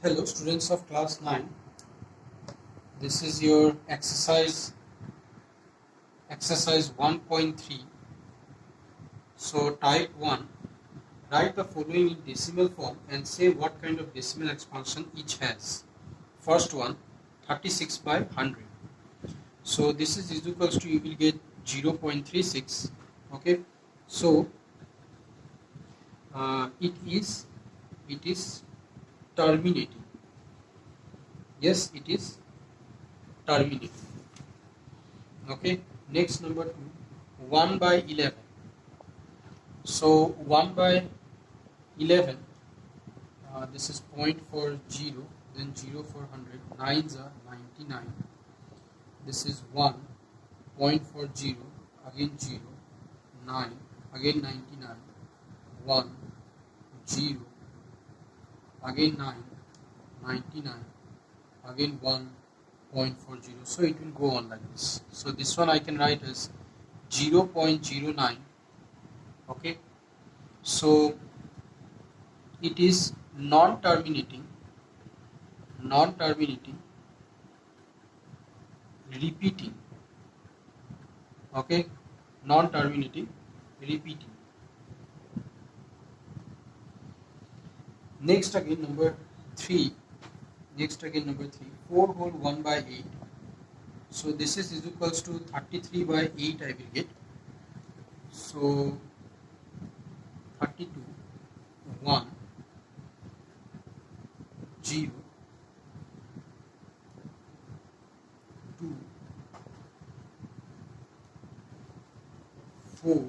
Hello students of class 9. This is your exercise 1.3. So type 1, write the following in decimal form and say what kind of decimal expansion each has. First one, 36 by 100. So this is equals to, you will get 0.36. Okay, so it is terminating. Yes, it is terminating. Okay, next number 2, 1 by 11. So 1 by 11, this is 0.40, then 0 for 100, 9s are 99. This is 1, 0.40, again 0, 9, again 99, 1, 0, again 9, 99, again 1.40. So it will go on like this. So this one I can write as 0.09. Okay, so it is non-terminating, repeating. Okay, non-terminating, repeating. Next again number 3. 4 whole 1 by 8. So this is equals to 33 by 8 I will get. So 32, 1, 0, 2, 4.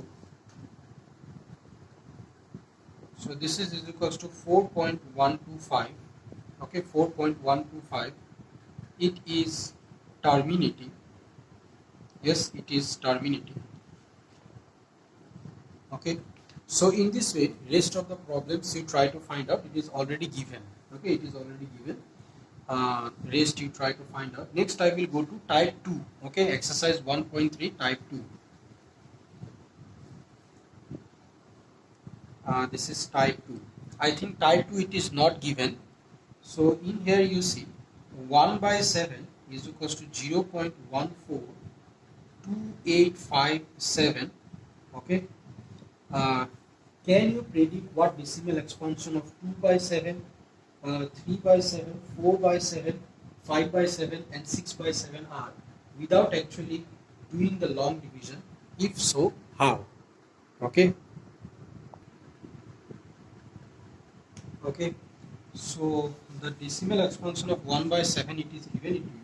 So this is equals to 4.125. Okay, 4.125. It is terminating. Yes, it is terminating. Okay, so in this way, rest of the problems you try to find out. It is already given. Okay, it is already given. Rest you try to find out. Next I will go to type 2. Okay, exercise 1.3 type 2. This is type 2. I think type 2 it is not given. So in here you see 1 by 7 is equals to 0.142857. Okay. Can you predict what decimal expansion of 2 by 7, 3 by 7, 4 by 7, 5 by 7 and 6 by 7 are without actually doing the long division? If so, how? Okay. Okay. So the decimal expansion of 1 by 7, it is given to you.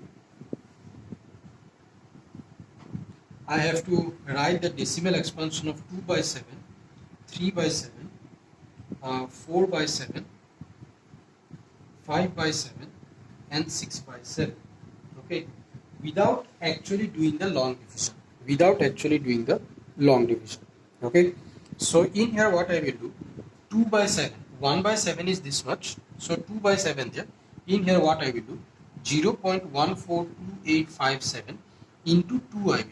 I have to write the decimal expansion of 2 by 7, 3 by 7, 4 by 7, 5 by 7 and 6 by 7. Okay, without actually doing the long division. Okay, so in here what I will do, 2 by 7, 1 by 7 is this much, so 2 by 7 there. In here what I will do, 0.142857 into 2 I will do.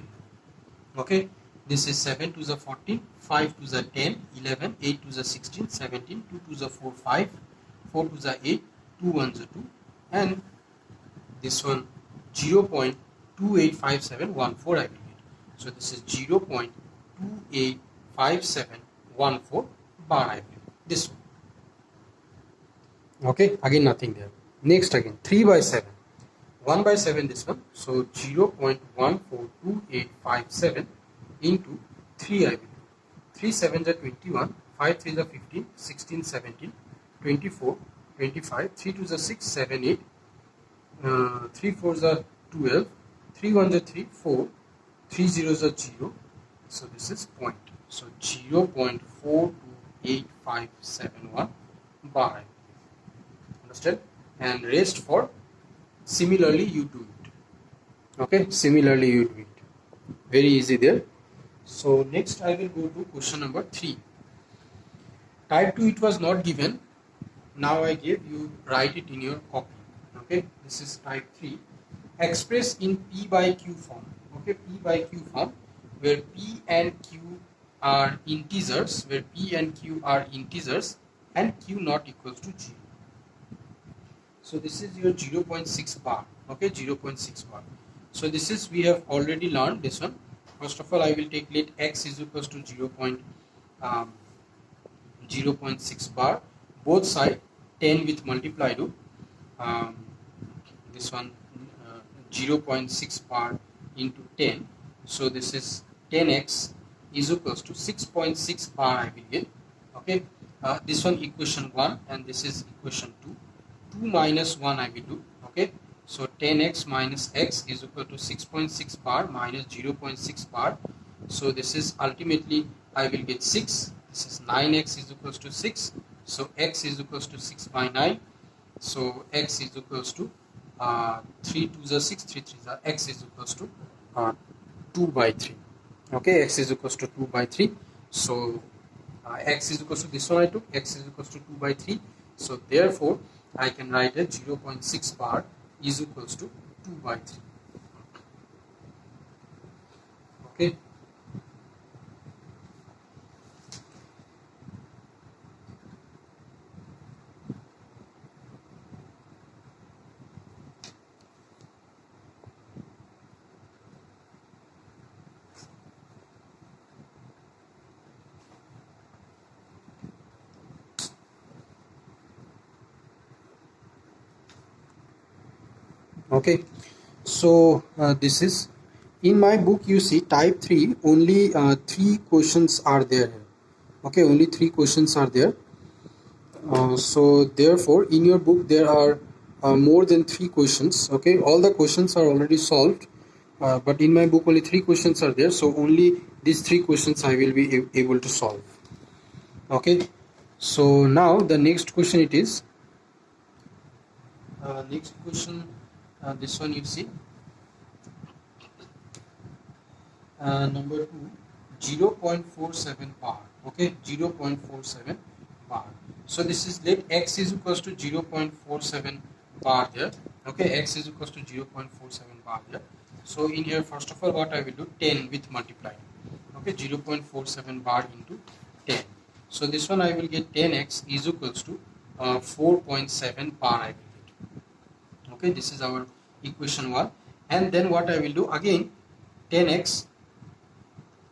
Okay, this is 7 to the 14, 5 to the 10, 11, 8 to the 16, 17, 2 to the 4, 5, 4 to the 8, 2 1 to 2, and this one 0.285714 I will get. So this is 0.285714 bar I will get. This one. Okay, again nothing there. Next again 3 by 7. 1 by 7 this one, so 0.142857 into 3 I will do. 3 7s are 21, 5 3s are 15, 16, 17, 24, 25, 3 2s are 6, 7, 8, 3 4s are 12, 3 1s are 3, 4, 3 zeros are 0, so this is point. So 0.428571 bar. Understand? And rest for similarly you do it. Okay, similarly you do it. Very easy there. So next I will go to question number 3. Type 2 it was not given. Now I gave you, write it in your copy. Okay, this is type 3. Express in P by Q form. Okay, P by Q form, where P and Q are integers, and Q not equals to 0. So this is your 0.6 bar. Okay, 0.6 bar. So this is, we have already learned this one. First of all, I will take, let x is equals to 0.6 bar, both side 10 with multiply to um, this one, 0.6 bar into 10. So this is 10x is equals to 6.6 bar I will get. Okay, this one equation 1 and this is equation 2. 2 minus 1 I will do. Okay, so 10x minus x is equal to 6.6 bar minus 0.6 bar. So this is ultimately I will get 6. This is 9x is equals to 6. So x is equals to 6 by 9. So x is equals to 3 2 is 6, 3 3 is x is equals to 2 by 3. Okay, x is equals to 2 by 3. So x is equals to, this one I took, x is equals to 2 by 3. So therefore I can write a 0.6 bar is equals to 2 by 3. Okay. Okay, so this is, in my book you see type 3 only 3 questions are there. Okay, only 3 questions are there. So therefore in your book there are more than 3 questions. Okay, all the questions are already solved, but in my book only 3 questions are there, so only these 3 questions I will be able to solve. Okay, so now the next question it is, next question, this one you see, number 2, 0.47 bar. Okay, 0.47 bar. So this is, let x is equals to 0.47 bar there. Okay, x is equals to 0.47 bar there. So in here, first of all, what I will do, 10 with multiply. Okay, 0.47 bar into 10. So this one I will get 10x is equals to 4.7 bar I will get. Okay, this is our equation 1. And then what I will do, again 10x,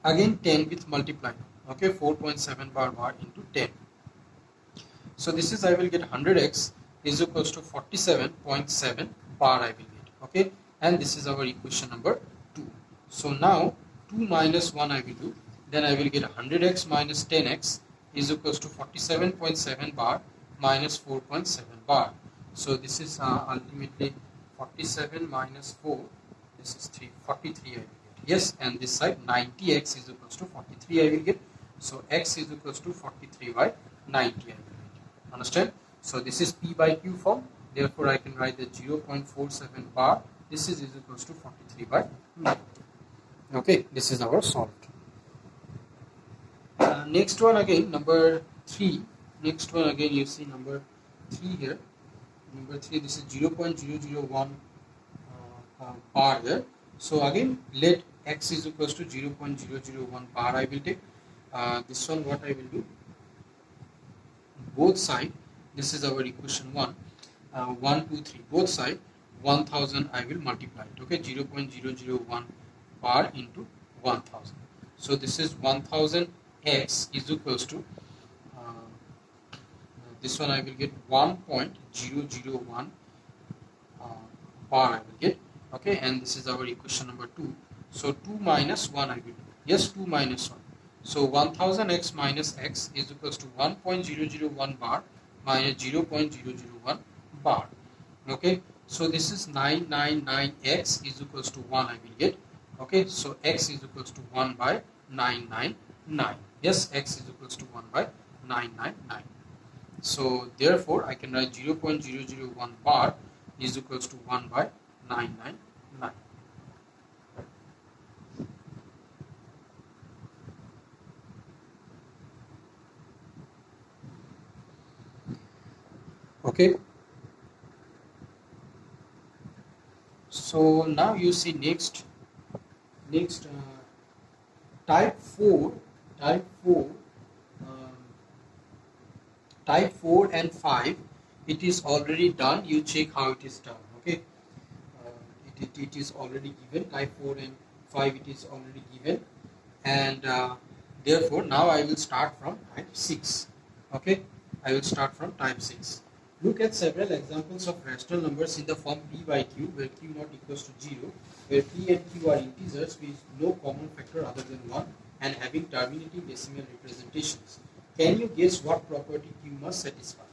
again 10 with multiply. Okay, 4.7 bar into 10. So this is, I will get 100x is equals to 47.7 bar I will get. Okay, and this is our equation number 2. So now 2 minus 1 I will do, then I will get 100x minus 10x is equals to 47.7 bar minus 4.7 bar. So this is ultimately 47 minus 4, this is 43 I will get. Yes, and this side 90x is equals to 43 I will get. So x is equals to 43 by 90 I will get. Understand? So this is P by Q form. Therefore I can write the 0.47 bar. This is equals to 43 by 90. Okay, this is our solved. Next one again, number 3. Next one again, you see number 3 here. Number 3, this is 0.001 bar there. So again, let x is equals to 0.001 bar I will take. This one what I will do, both side, this is our equation 1, 1 2 3, both side 1000 I will multiply it. Okay, 0.001 bar into 1000. So this is 1000 x is equals to this one I will get 1.001 bar I will get. Okay, and this is our equation number 2. So 2 minus 1 I will do. Yes, 2 minus 1. So 1000x minus x is equals to 1.001 bar minus 0.001 bar. Okay, so this is 999x is equals to 1 I will get. Okay, so x is equals to 1 by 999. Yes, x is equals to 1 by 999. So therefore I can write 0.001 bar is equals to 1 by 999. Okay, so now you see next type 4 type 4 and 5 it is already done, you check how it is done. Okay, it is already given, type 4 and 5 it is already given, and therefore now I will start from type 6. Okay, I will start from type 6. Look at several examples of rational numbers in the form p by q, where q not equals to 0, where p and q are integers with no common factor other than 1 and having terminating decimal representations. Can you guess what property q must satisfy?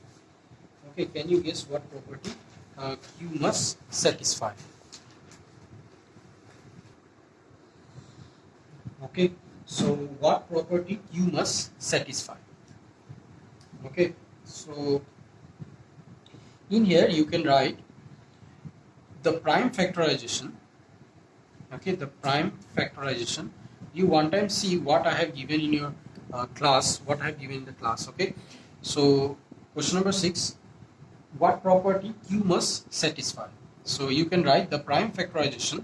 Okay, can you guess what property q must satisfy? Okay, so what property q must satisfy? Okay, so in here you can write the prime factorization. Okay, the prime factorization, you one time see what I have given in your class, what I have given in the class. Okay, so question number 6, what property q must satisfy? So you can write the prime factorization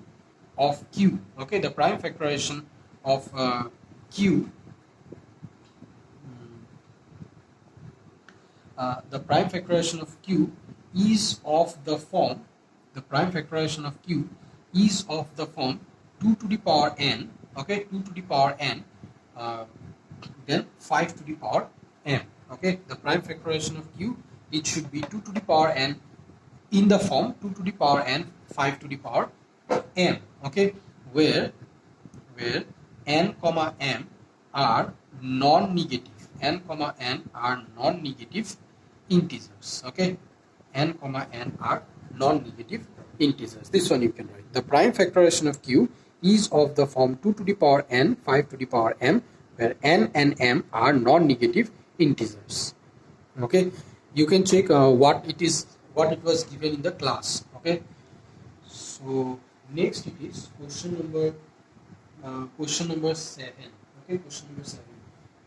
of q. Okay, the prime factorization of q, the prime factorization of q is of the form, the prime factorization of q is of the form 2 to the power n. Okay, 2 to the power n, then 5 to the power m. Okay, the prime factorization of q, it should be 2 to the power n in the form 2 to the power n 5 to the power m. Okay, where n comma m are non-negative, n comma n are non-negative integers. Okay, n comma n are non-negative integers. This one you can write. The prime factorization of q is of the form 2 to the power n 5 to the power m, where n and m are non-negative integers. Okay, you can check what it was given in the class. Okay, so next it is question number 7. Okay, question number 7.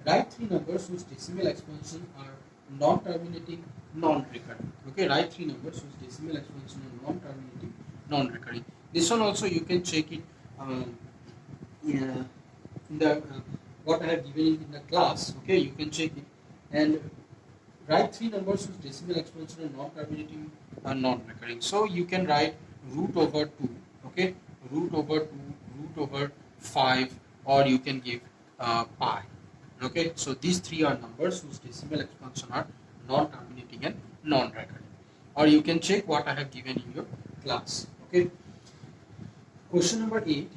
Write 3 numbers whose decimal expansion are non-terminating, non-recurring. Okay, write 3 numbers whose decimal expansion are non-terminating, non-recurring. This one also you can check it in the what I have given in the class. Okay, you can check it and write 3 numbers whose decimal expansion are non-terminating and non-recurring. So you can write root over 2. Okay, root over 2, root over 5, or you can give pi. Okay, so these 3 are numbers whose decimal expansion are non-terminating and non-recurring. Or you can check what I have given in your class. Okay. Question number 8.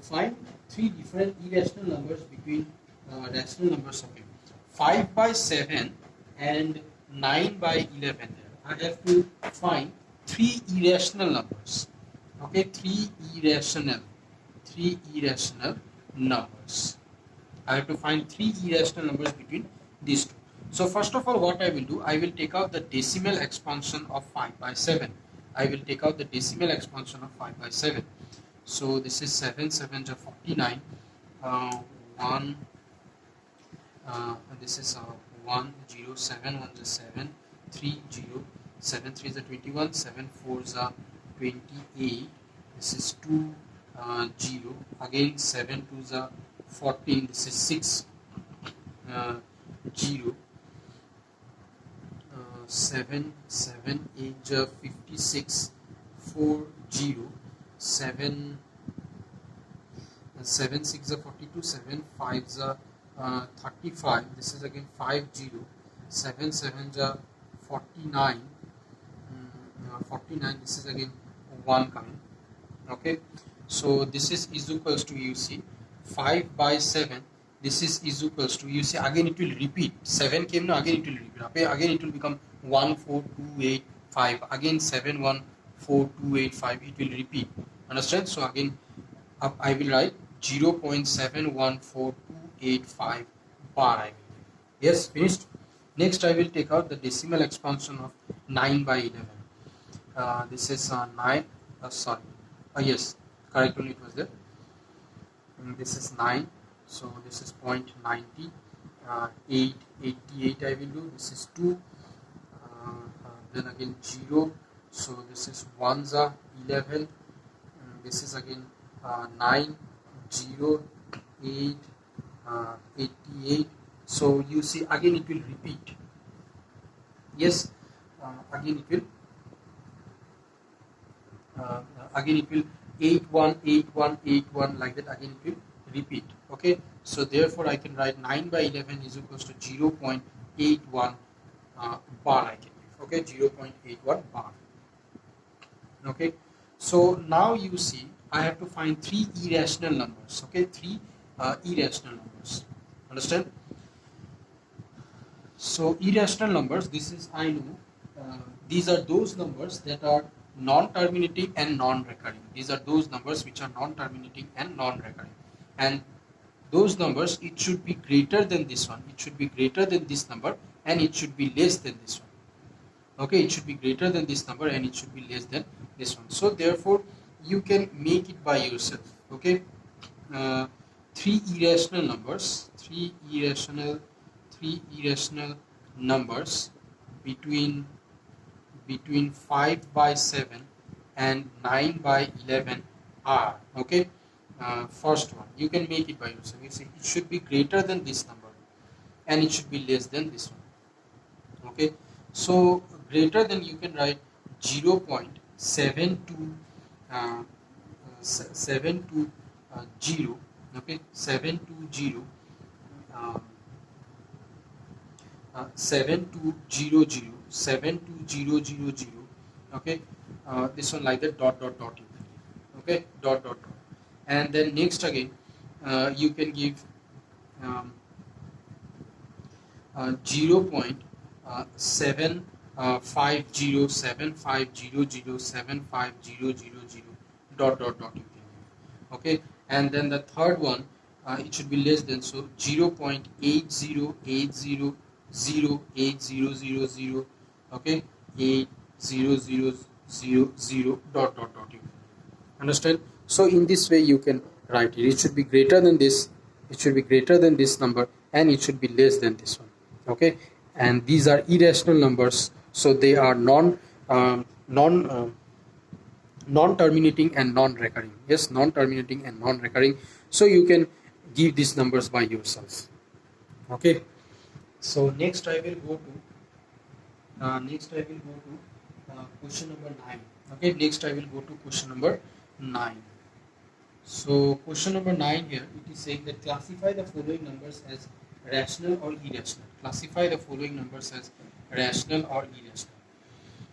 Find 3 different irrational numbers between rational numbers. Okay. 5 by 7 and 9 by 11. I have to find 3 irrational numbers. Okay, 3 irrational numbers. I have to find 3 irrational numbers between these two. So first of all, what I will do, I will take out the decimal expansion of 5 by 7. I will take out the decimal expansion of 5 by 7. So this is 7 7 is 49. 1. This is 1 0 7 1 is 7 3 0 7 3 is 21 7 4 is 28. This is 2 0 again 7 2 is 14. This is 6 0 7 7 8 56 4 0 7 7 6 42 7 5 35. This is again 5 0 7 7 49 49. This is again 1 coming. Okay, so this is equals to, you see, 5 by 7. This is equals to, you see, again it will repeat. 7 came now, again it will repeat. Okay, again it will become 1 4 2 8 5. Again 7 1 4 2 8 5. It will repeat. Understand? So again up I will write 0.714285 bar. I will. Yes, finished. Next I will take out the decimal expansion of 9 by 11. This is 9. Sorry. Yes, correct only it was there. This is 9. So this is 0.90. 888 I will do. This is 2. Then again 0. So this is 1 11. This is again 9 0 8 88. So you see again it will repeat. Yes, again it will 818181 like that, again it will repeat. Okay, so therefore I can write 9 by 11 is equals to 0.81 bar I can give. Okay, 0.81 bar. Okay, so now you see I have to find 3 irrational numbers. Okay, 3 irrational numbers. Understand? So irrational numbers, this is, I know, these are those numbers that are non-terminating and non-recurring. These are those numbers which are non-terminating and non-recurring. And those numbers, it should be greater than this one. It should be greater than this number and it should be less than this one. Okay, it should be greater than this number and it should be less than this one. So therefore, you can make it by yourself. Okay, 3 irrational numbers, 3 irrational numbers between 5 by 7 and 9 by 11 are, okay, first one, you can make it by yourself. You see, it should be greater than this number and it should be less than this one. Okay, so greater than, you can write 0.720, okay, 720 7200, okay, this one like that, dot you can give, okay, dot, and then next again you can give 0.750 dot you can give. Okay, and then the third one, it should be less than, so 0.8080 okay, 8000 dot you can. Understand? So in this way you can write it. It should be greater than this, it should be greater than this number, and it should be less than this one. Okay, and these are irrational numbers, so they are non-terminating and non-recurring. Yes, non-terminating and non-recurring. So you can give these numbers by yourself. Okay, so next I will go to question number 9. Okay, next I will go to question number 9. So question number 9 here, it is saying that classify the following numbers as rational or irrational. Classify the following numbers as rational or irrational.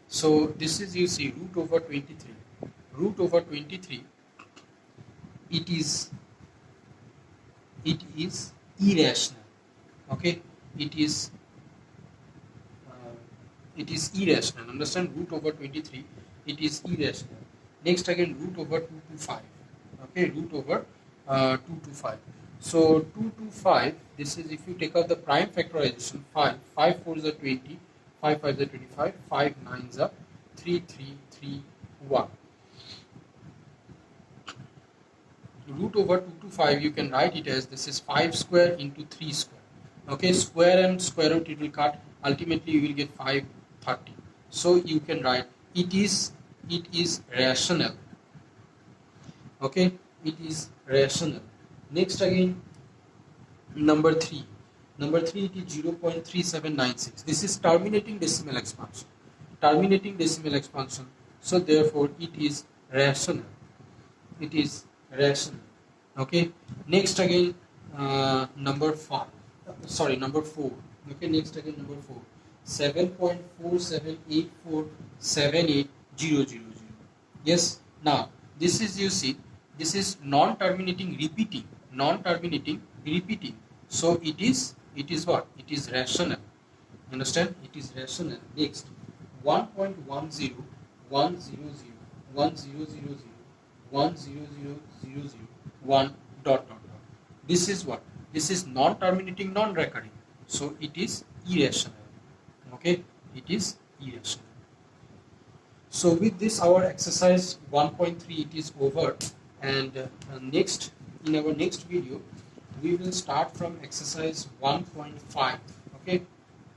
So this is, you see, root over 23. Root over 23, it is irrational. Okay, it is irrational. Understand? Root over 23, it is irrational. Next again, root over 2 to 5. Okay, root over 2 to 5. So 2 to 5, this is, if you take out the prime factorization, 5 4s are 20, 5 5s are 25, 5 9s are 3 3 3 1. Root over 2 to 5, you can write it as, this is 5 square into 3 square. Okay, square and square root it will cut, ultimately you will get 530. So you can write it is rational. Okay, it is rational. Next again, number 3, it is 0.3796. This is terminating decimal expansion. So therefore it is rational. It is rational. Okay, next again number 4. Okay, next again number 4, 7.47847800. Yes, now this is, you see, this is non-terminating repeating. So it is what? It is rational. Understand? It is rational. Next, 1.10 100 1000 10000 1 dot. This is what? This is non-terminating, non-recurring. So it is irrational. Okay, it is irrational. So with this, our exercise 1.3 it is over, and next, in our next video, we will start from exercise 1.5. Okay,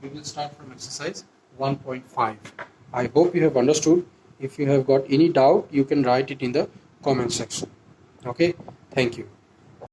we will start from exercise 1.5. I hope you have understood. If you have got any doubt, you can write it in the comment section. Okay, thank you.